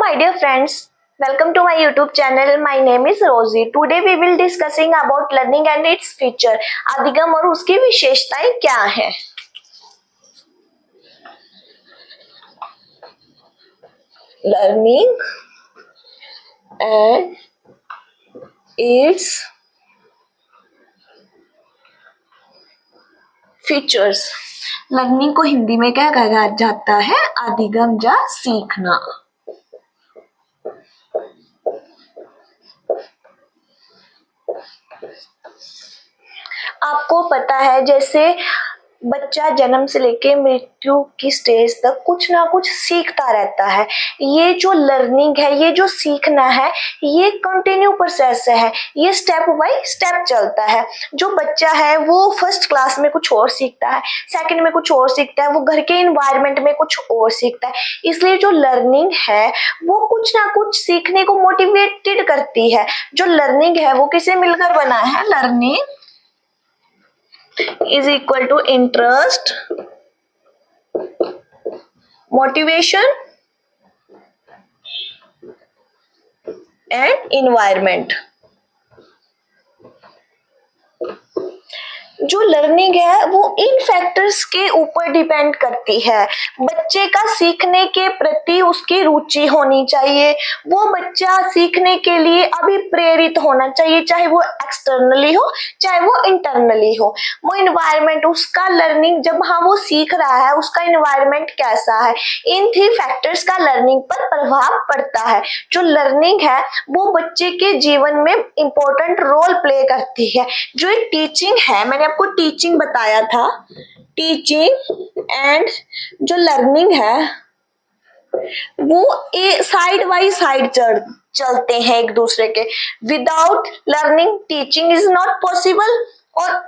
my dear friends, welcome to my YouTube channel. My name is Rosie. Today we will discussing about learning and its feature. अधिगम और उसकी विशेषताएं क्या है? Learning and its features. Learning को हिंदी में क्या कहा जाता है? अधिगम या सीखना. आपको पता है जैसे बच्चा जन्म से लेके मृत्यु की स्टेज तक कुछ ना कुछ सीखता रहता है. ये जो लर्निंग है, ये जो सीखना है, ये कंटिन्यू प्रोसेस है. ये स्टेप बाय स्टेप चलता है. जो बच्चा है वो फर्स्ट क्लास में कुछ और सीखता है, सेकंड में कुछ और सीखता है, वो घर के इन्वायरमेंट में कुछ और सीखता है. इसलिए जो लर्निंग है वो कुछ ना कुछ सीखने को मोटिवेटेड करती है. जो लर्निंग है वो किसे मिलकर बना है? Learning is equal to interest, motivation and environment. जो लर्निंग है वो इन फैक्टर्स के ऊपर डिपेंड करती है. बच्चे का सीखने के प्रति उसकी रुचि होनी चाहिए. वो बच्चा सीखने के लिए अभिप्रेरित होना चाहिए, चाहे वो एक्सटर्नली हो चाहे वो इंटरनली हो. वो इन्वायरमेंट, उसका लर्निंग जब वो सीख रहा है उसका इन्वायरमेंट कैसा है, इन 3 फैक्टर्स का लर्निंग पर प्रभाव पड़ता है. जो लर्निंग है वो बच्चे के जीवन में इंपॉर्टेंट रोल प्ले करती है. जो एक टीचिंग है, मैंने आपको टीचिंग बताया था. टीचिंग एंड जो लर्निंग है वो साइड बाय साइड चलते हैं एक दूसरे के. Without learning teaching is not possible और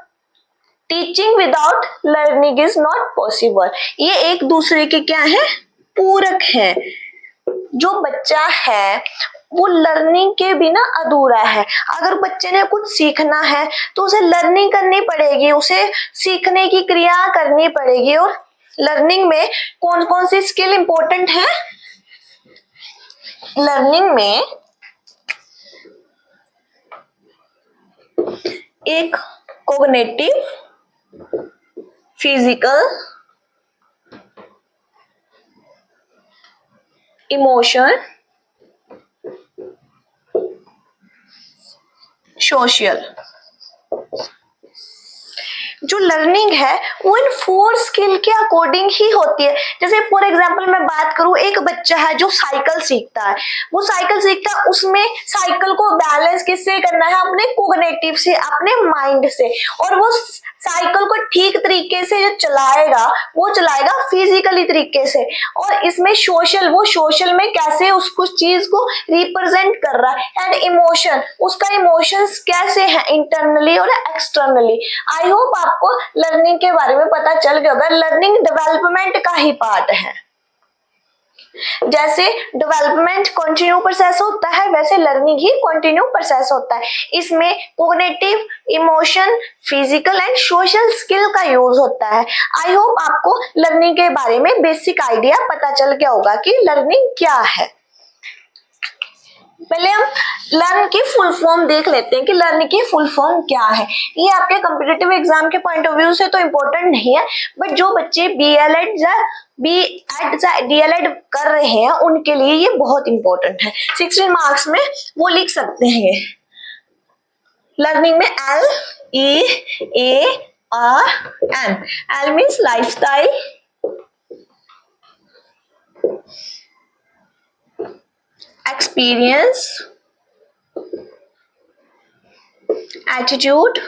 teaching without learning is not possible. ये एक दूसरे के क्या है? पूरक है. जो बच्चा है वो लर्निंग के बिना अधूरा है. अगर बच्चे ने कुछ सीखना है तो उसे लर्निंग करनी पड़ेगी, उसे सीखने की क्रिया करनी पड़ेगी. और लर्निंग में कौन कौन सी स्किल इंपॉर्टेंट है? लर्निंग में एक कॉग्निटिव, फिजिकल, इमोशन, सोशल. जो लर्निंग है वो इन 4 स्किल के अकॉर्डिंग ही होती है. जैसे फॉर एग्जांपल मैं बात करूं, एक बच्चा है जो साइकिल सीखता है. वो साइकिल सीखता है, उसमें साइकिल को बैलेंस किससे करना है? अपने कोग्निटिव से, अपने माइंड से. और वो साइकिल को ठीक तरीके से जो चलाएगा वो चलाएगा फिजिकली तरीके से. और इसमें सोशल, वो सोशल में कैसे उसको चीज को रिप्रेजेंट कर रहा है. एंड इमोशन, उसका इमोशंस कैसे है इंटरनली और एक्सटर्नली. आई होप आपको लर्निंग के बारे में पता चल गया होगा. लर्निंग डेवलपमेंट का ही पार्ट है. जैसे डेवलपमेंट कंटिन्यू प्रोसेस होता है वैसे लर्निंग ही कंटिन्यू प्रोसेस होता है. इसमें cognitive, emotion, physical and social skill का यूज होता है. आई होप आपको लर्निंग के बारे में बेसिक आइडिया पता चल गया होगा कि लर्निंग क्या है. पहले हम लर्न की फुल फॉर्म देख लेते हैं कि लर्न की फुल फॉर्म क्या है. ये आपके कॉम्पिटिटिव एग्जाम के पॉइंट ऑफ व्यू से तो इम्पोर्टेंट नहीं है, बट जो बच्चे बीएलएड या डीएलएड कर रहे हैं उनके लिए ये बहुत इंपॉर्टेंट है. 16 मार्क्स में वो लिख सकते हैं. ये लर्निंग में LEARN. L means lifestyle, experience, attitude,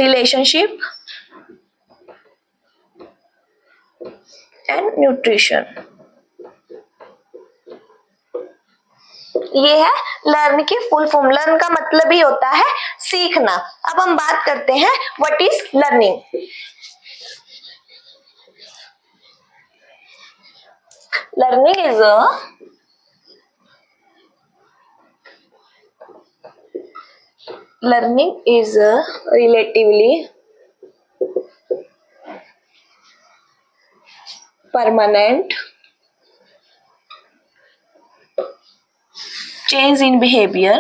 relationship and nutrition. ये है लर्न की फुल फॉर्म. लर्न का मतलब ही होता है सीखना. अब हम बात करते हैं what is learning. Learning is a relatively permanent change in behavior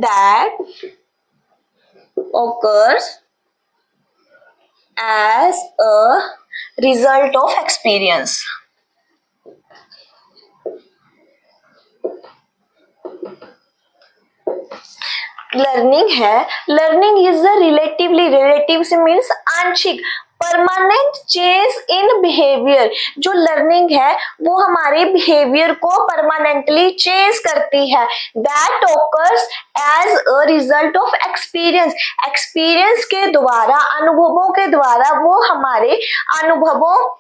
that occurs as a result of experience. Learning है, लर्निंग इज अ रिलेटिव से मीन्स आंशिक परमानेंट चेंज इन बिहेवियर। जो लर्निंग है वो हमारे बिहेवियर को परमानेंटली चेंज करती है। That occurs as a result of experience, experience के द्वारा, अनुभवों के द्वारा वो हमारे अनुभवों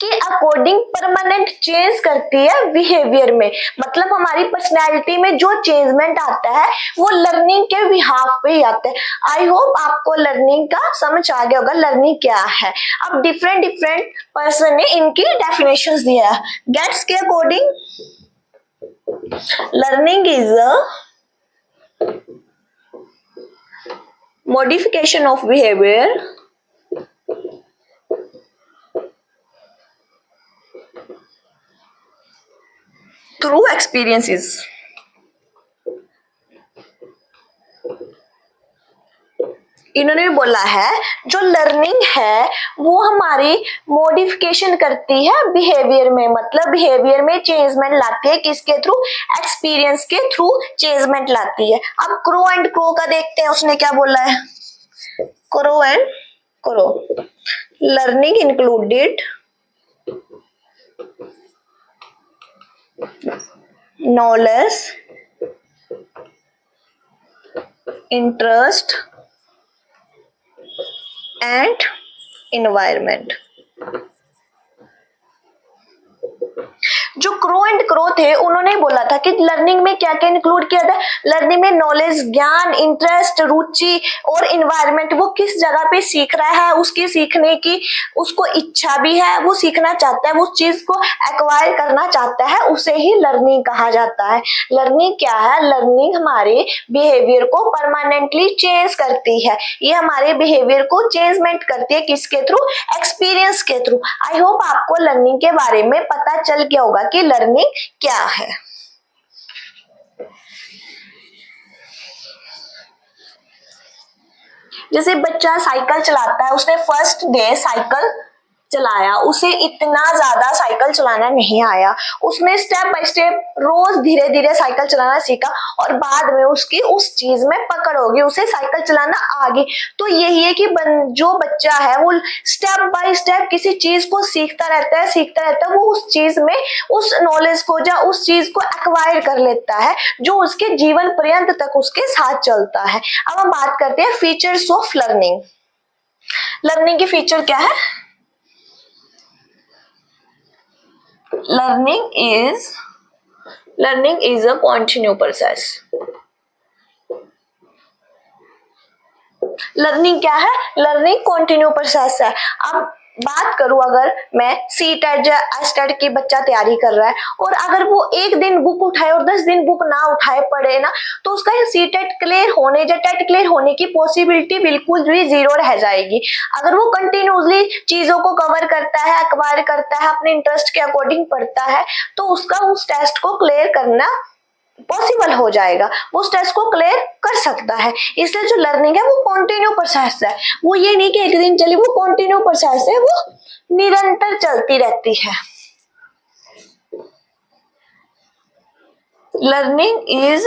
के अकॉर्डिंग परमानेंट चेंज करती है बिहेवियर में। मतलब हमारी पर्सनैलिटी में जो चेंजमेंट आता है वो लर्निंग के बिहाफ पे ही आता है। आई होप आपको लर्निंग का समझ आ गया होगा लर्निंग क्या है। अब डिफरेंट पर्सन ने इनकी डेफिनेशंस दिया है। गेट्स के according learning is a modification of behaviour through experiences. इन्होंने बोला है जो लर्निंग है वो हमारी मॉडिफिकेशन करती है बिहेवियर में, मतलब बिहेवियर में चेंजमेंट लाती है। किसके थ्रू? एक्सपीरियंस के थ्रू चेंजमेंट लाती है। अब क्रो एंड क्रो का देखते हैं, उसने क्या बोला है। Crow and crow, learning included knowledge, interest and environment। जो क्रो एंड क्रो थे उन्होंने बोला था कि लर्निंग में क्या क्या इंक्लूड किया था। लर्निंग में नॉलेज, ज्ञान, इंटरेस्ट, रुचि और इन्वायरमेंट। वो किस जगह पे सीख रहा है, उसकी सीखने की उसको इच्छा भी है, वो सीखना चाहता है, वो उस चीज को एक्वायर करना चाहता है, उसे ही लर्निंग कहा जाता है। लर्निंग क्या है? लर्निंग हमारे बिहेवियर को परमानेंटली चेंज करती है। ये हमारे बिहेवियर को चेंजमेंट करती है किसके थ्रू? एक्सपीरियंस के थ्रू। आई होप आपको लर्निंग के बारे में पता चल गया होगा कि लर्निंग क्या है। जैसे बच्चा साइकिल चलाता है, उसने फर्स्ट डे साइकिल चलाया, उसे इतना ज्यादा साइकिल चलाना नहीं आया, उसने स्टेप बाय स्टेप रोज धीरे धीरे साइकिल चलाना सीखा और बाद में उसकी उस चीज में पकड़ होगी, उसे साइकिल चलाना आ गई। तो यही है कि जो बच्चा है वो स्टेप बाय स्टेप किसी चीज को सीखता रहता है, वो उस चीज में उस नॉलेज को या उस चीज को एक्वायर कर लेता है जो उसके जीवन पर्यंत तक उसके साथ चलता है। अब हम बात करते हैं फीचर्स ऑफ लर्निंग। लर्निंग की फीचर क्या है? Learning is a continuous process। Learning क्या है? लर्निंग कंटिन्यू प्रोसेस है। अब बात करूं, अगर मैं सीटेट या एस्टेट की बच्चा तैयारी कर रहा है और अगर वो एक दिन बुक उठाए और 10 दिन बुक ना उठाए पड़े ना, तो उसका सीटेट क्लियर होने या टेट क्लियर होने की पॉसिबिलिटी बिल्कुल भी जीरो रह जाएगी। अगर वो कंटिन्यूसली चीजों को कवर करता है, एक्वायर करता है, अपने इंटरेस्ट के अकॉर्डिंग पढ़ता है, तो उसका उस टेस्ट को क्लियर करना पॉसिबल हो जाएगा, वो उस टेस्ट को क्लियर कर सकता है। इसलिए जो लर्निंग है वो कंटिन्यू प्रोसेस है। वो ये नहीं कि एक दिन चली, वो कंटिन्यू प्रोसेस है, वो निरंतर चलती रहती है। लर्निंग इज,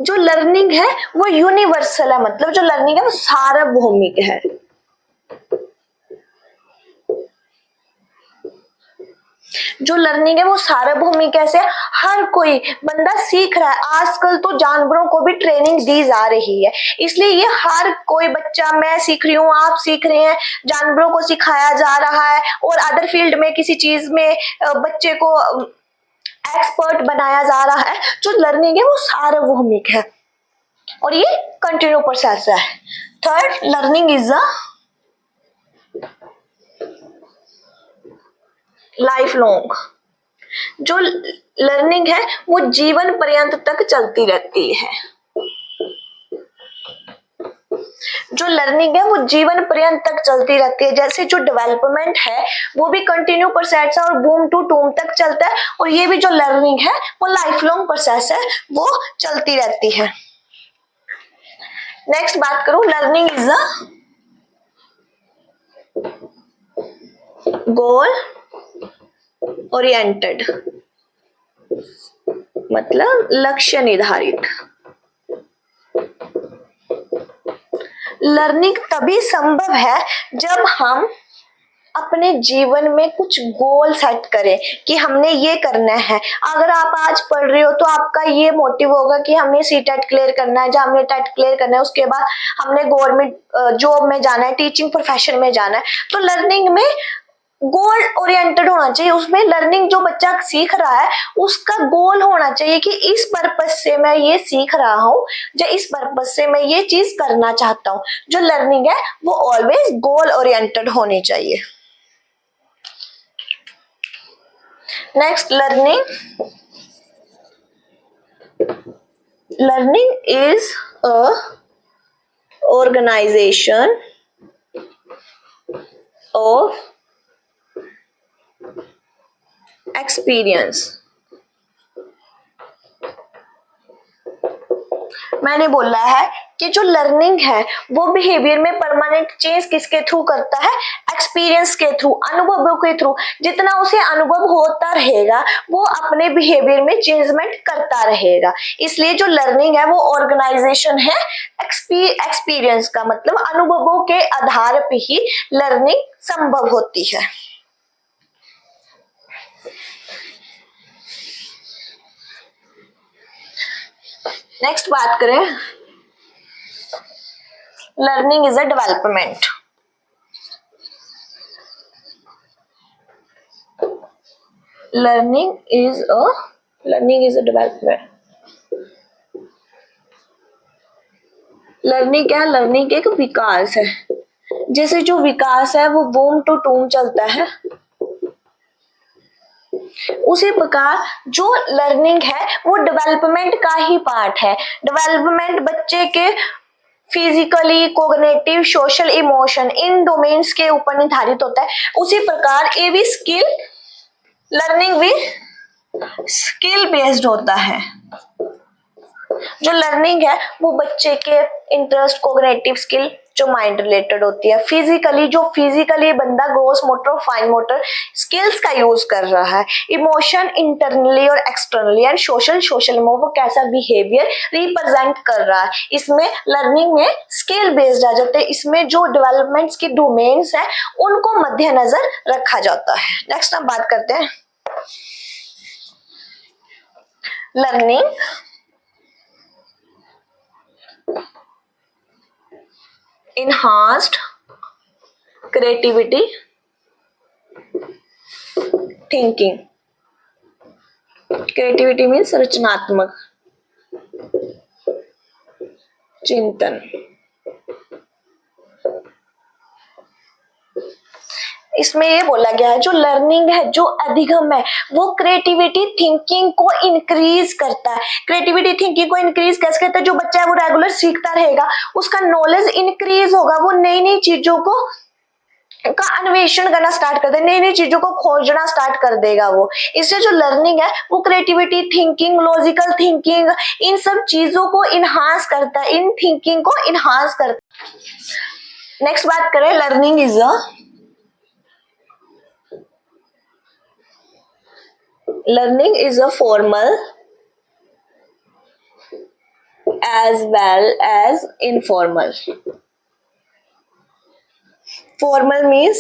जो लर्निंग है वो यूनिवर्सल है, मतलब जो लर्निंग है वो सार्वभौमिक है। जो लर्निंग है वो सार्वभौमिक कैसे? हर कोई बंदा सीख रहा है। आजकल तो जानवरों को भी ट्रेनिंग दी जा रही है, इसलिए ये हर कोई बच्चा, मैं सीख रही हूँ, आप सीख रहे हैं, जानवरों को सिखाया जा रहा है और अदर फील्ड में किसी चीज में बच्चे को एक्सपर्ट बनाया जा रहा है। जो लर्निंग है वो सार्वभौमिक है और ये कंटिन्यू प्रोसेस है। Third, learning is a life long. जो लर्निंग है वो जीवन पर्यंत तक चलती रहती है। जो लर्निंग है वो जीवन पर्यंत तक चलती रहती है। जैसे जो डेवलपमेंट है वो भी कंटिन्यू प्रोसेस है और बूम टू टूम तक चलता है, और ये भी जो लर्निंग है वो लाइफ लॉन्ग प्रोसेस है, वो चलती रहती है। नेक्स्ट बात करूं, learning is a goal oriented, मतलब लक्ष्य निर्धारित। लर्निंग तभी संभव है जब हम अपने जीवन में कुछ गोल सेट करें कि हमने ये करना है। अगर आप आज पढ़ रहे हो तो आपका ये मोटिव होगा कि हमने सीटेट क्लियर करना है, जब हमने टेट क्लियर करना है उसके बाद हमने गवर्नमेंट जॉब में जाना है, टीचिंग प्रोफेशन में जाना है। तो लर्निंग में गोल ओरिएंटेड होना चाहिए, उसमें लर्निंग जो बच्चा सीख रहा है उसका गोल होना चाहिए कि इस पर्पस से मैं ये सीख रहा हूँ, या इस पर्पस से मैं ये चीज करना चाहता हूँ। जो लर्निंग है वो ऑलवेज गोल ओरिएंटेड होनी चाहिए। Next, learning is a organization of experience। मैंने बोला है कि जो लर्निंग है वो बिहेवियर में परमानेंट चेंज किसके थ्रू करता है, एक्सपीरियंस के थ्रू, अनुभवों के थ्रू। जितना उसे अनुभव होता रहेगा वो अपने बिहेवियर में चेंजमेंट करता रहेगा। इसलिए जो लर्निंग है वो ऑर्गेनाइजेशन है एक्सपीरियंस का, मतलब अनुभवों के आधार पर ही लर्निंग संभव होती है। नेक्स्ट बात करें, learning is a development. Learning is a development. Learning क्या है, लर्निंग एक विकास है। जैसे जो विकास है वो बूम टू टूम चलता है, उसी प्रकार जो लर्निंग है वो डेवलपमेंट का ही पार्ट है। डेवलपमेंट बच्चे के फिजिकली, कोग्निटिव, सोशल, इमोशन, इन डोमेन्स के ऊपर निर्धारित होता है। उसी प्रकार ये भी स्किल, लर्निंग भी स्किल बेस्ड होता है। जो लर्निंग है वो बच्चे के इंटरेस्ट, कोग्निटिव स्किल जो माइंड रिलेटेड होती है, जो फिजिकली बंदा ग्रोस मोटर और फाइन मोटर स्किल्स का यूज कर रहा है, इमोशन इंटरनली और एक्सटर्नली, एंड सोशल में वो कैसा बिहेवियर रिप्रेजेंट कर रहा है। इसमें लर्निंग में स्किल बेस्ड आ जाते हैं। इसमें जो डेवलपमेंट्स की डोमेन्स है उनको मद्देनजर रखा जाता है। नेक्स्ट हम बात करते हैं, learning enhanced creativity thinking। Creativity means रचनात्मक चिंतन। इसमें ये बोला गया है जो लर्निंग है, जो अधिगम है, वो क्रिएटिविटी थिंकिंग को इंक्रीज करता है। क्रिएटिविटी थिंकिंग को इंक्रीज कैसे करता है, जो बच्चा है वो रेगुलर सीखता रहेगा, उसका नॉलेज इंक्रीज होगा, वो नई नई चीजों को का अन्वेषण करना स्टार्ट कर दे, नई नई चीजों को खोजना स्टार्ट कर देगा वो। इससे जो लर्निंग है वो क्रिएटिविटी थिंकिंग, लॉजिकल थिंकिंग, इन सब चीजों को इनहांस करता है, इन थिंकिंग को इनहांस करता है। नेक्स्ट बात करें, learning is a formal as well as informal। Formal means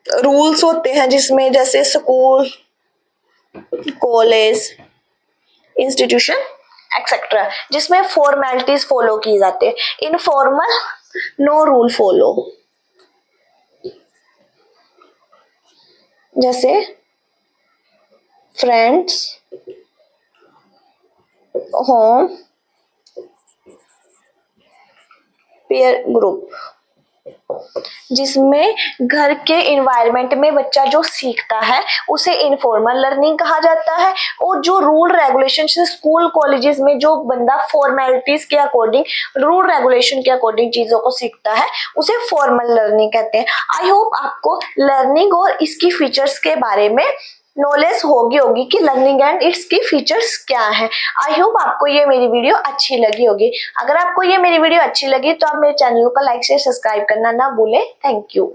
rules होते हैं जिसमें, जैसे स्कूल, कॉलेज, इंस्टीट्यूशन एक्सेट्रा, जिसमें फॉर्मेलिटीज फॉलो की जाती है। इनफॉर्मल, नो रूल फॉलो, जैसे फ्रेंड्स, होम, पीयर ग्रुप। जिसमें घर के इन्वायरमेंट में बच्चा जो सीखता है उसे इनफॉर्मल लर्निंग कहा जाता है। और जो रूल रेगुलेशन स्कूल कॉलेजेस में जो बंदा फॉर्मेलिटीज के अकॉर्डिंग, रूल रेगुलेशन के अकॉर्डिंग चीजों को सीखता है उसे फॉर्मल लर्निंग कहते हैं। आई होप आपको लर्निंग और इसकी फीचर्स के बारे में नॉलेज होगी कि लर्निंग एंड इट्स की फीचर्स क्या है। आई होप आपको ये मेरी वीडियो अच्छी लगी होगी। अगर आपको ये मेरी वीडियो अच्छी लगी तो आप मेरे चैनल को लाइक शेयर सब्सक्राइब करना ना भूलें। Thank you.